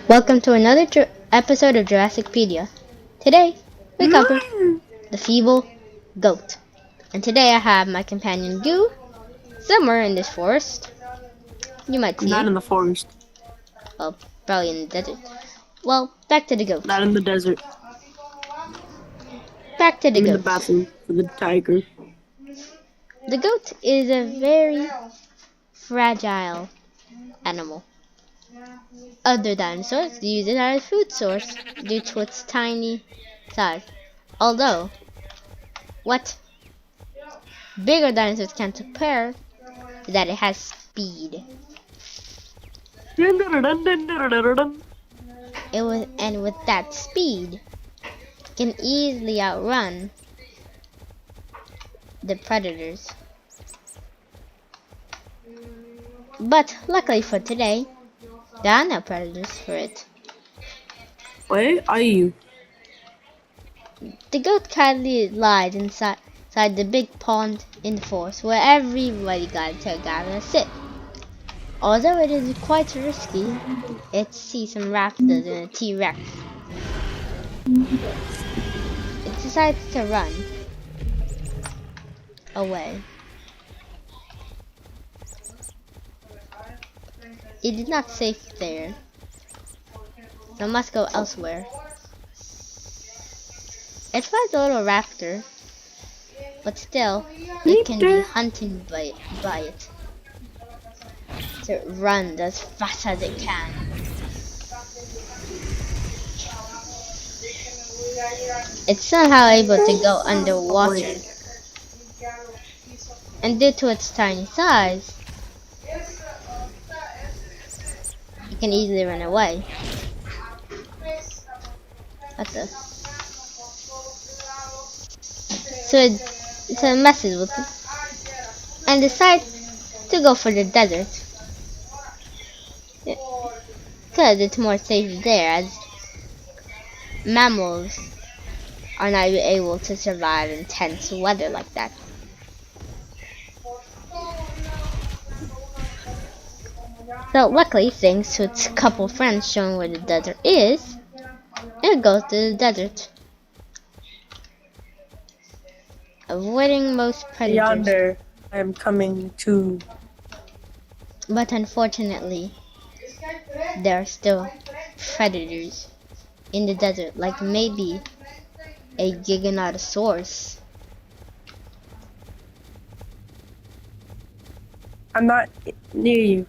Welcome to another episode of Jurrasicpedia. Today, we cover the feeble goat. And today I have my companion Goo somewhere in this forest. You might see Not him. in the forest. Well, probably in the desert. Well, back to the goat. Not in the desert. Back to the I'm in the goat. bathroom for the tiger. The goat is a very fragile animal. Other dinosaurs use it as a food source due to its tiny size. Although, what bigger dinosaurs can't compare is that it has speed. And with that speed, it can easily outrun the predators. But luckily for today, there are no predators for it. Where are you? The goat kindly lies inside the big pond in the forest where everybody got to gather and sit. Although it is quite risky, it sees some raptors and a T-Rex. It decides to run away. It is not safe there, so must go elsewhere. It finds a little raptor, but still, it can be hunted by it. So it runs as fast as it can. It's somehow able to go underwater. And due to its tiny size, it can easily run away. What the? So it messes with it and decides to go for the desert. Because it's more safe there, as mammals are not able to survive intense weather like that. So luckily, thanks to its couple friends showing where the desert is, it goes to the desert, avoiding most predators. Yonder, I am coming to. But unfortunately, there are still predators in the desert, like maybe a Giganotosaurus. I'm not near you.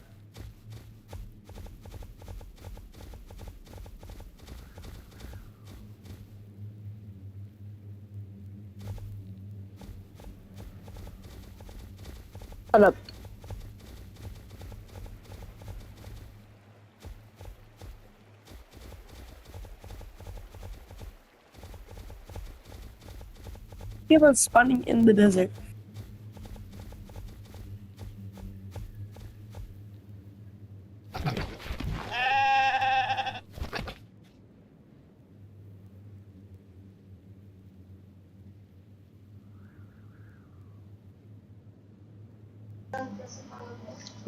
Shut up. He was spawning in the desert.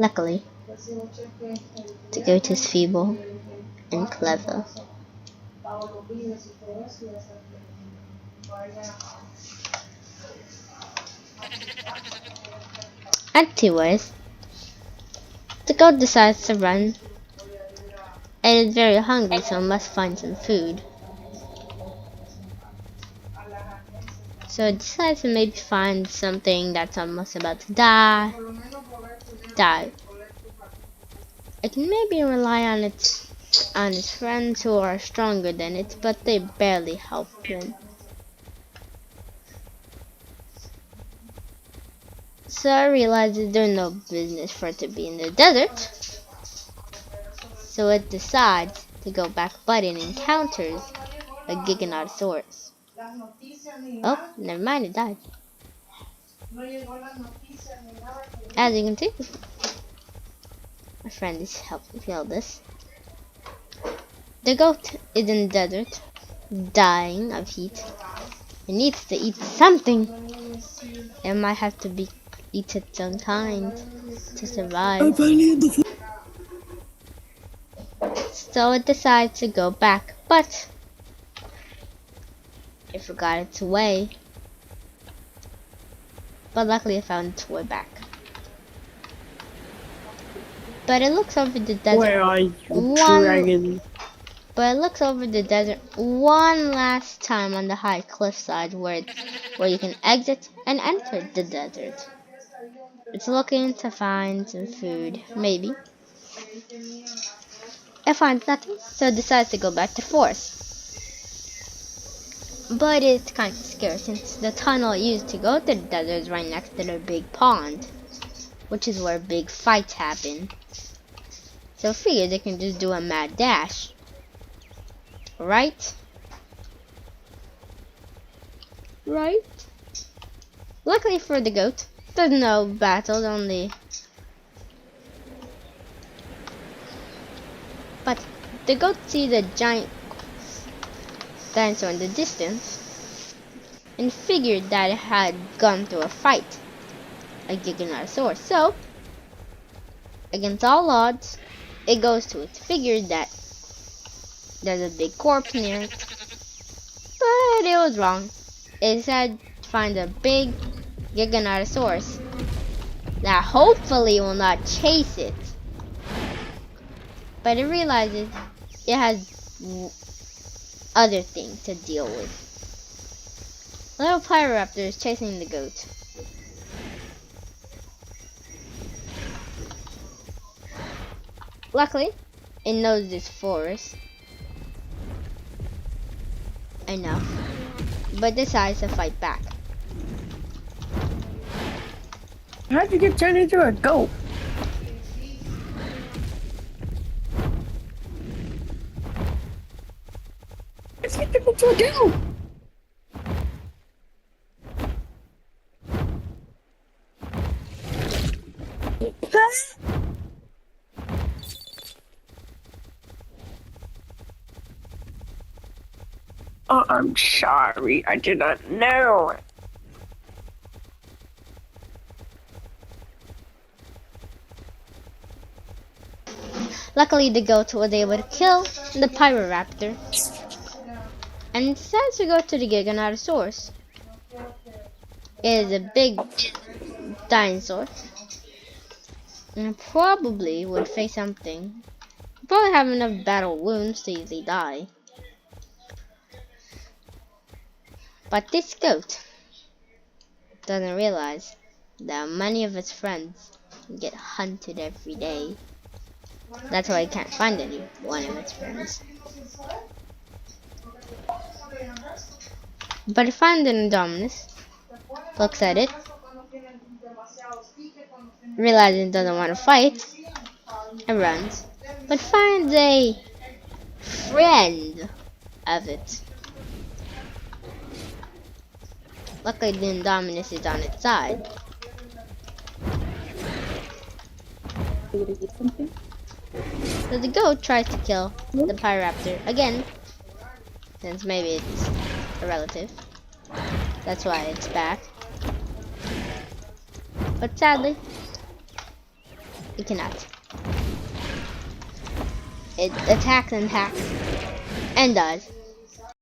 Luckily, the goat is feeble and clever. Anyways, the goat decides to run and is very hungry, so must find some food. So it decides to maybe find something that's almost about to die. It can maybe rely on its friends who are stronger than it, but they barely help him. So I realizes there's no business for it to be in the desert. So it decides to go back, but it encounters a Giganotosaurus. Oh, never mind, it died. As you can see, my friend is helping feel this. The goat is in the desert, dying of heat. It needs to eat something. It might have to eat its own kind to survive. So it decides to go back, but it forgot its way. But luckily it found its way back. But it looks over the desert Where are you, one dragon? but it looks over the desert one last time on the high cliffside where you can exit and enter the desert. It's looking to find some food, maybe. It finds nothing, so it decides to go back to the forest. But it's kind of scared since the tunnel it used to go to the desert is right next to the big pond, which is where big fights happen. So it figures it can just do a mad dash. Right? Right? Luckily for the goat, there's no battles, only. But the goat sees a giant dinosaur in the distance and figured that it had gone through a fight, a Giganotosaurus. So, against all odds, it goes to it. Figured that there's a big corpse near it, but it was wrong. It decided to find a big Giganotosaurus that hopefully will not chase it. But it realizes it has other things to deal with. A little Pyroraptor is chasing the goat. Luckily, it knows this forest enough, but decides to fight back. How'd you get turned into a goat? Let's get turned into a goat! Oh, I'm sorry. I did not know. Luckily, the goat was able to kill the Pyroraptor and decides to go to the Giganotosaurus. It is a big dinosaur and probably would face something. Probably have enough battle wounds to easily die. But this goat doesn't realize that many of its friends get hunted every day. That's why he can't find any one of its friends. But it finds an Indominus, looks at it, realizes it doesn't want to fight, and runs. But finds a friend of it. Luckily, the Indominus is on its side. So the goat tries to kill the Pyroraptor again, since maybe it's a relative. That's why it's back. But sadly, it cannot. It attacks and attacks, and dies.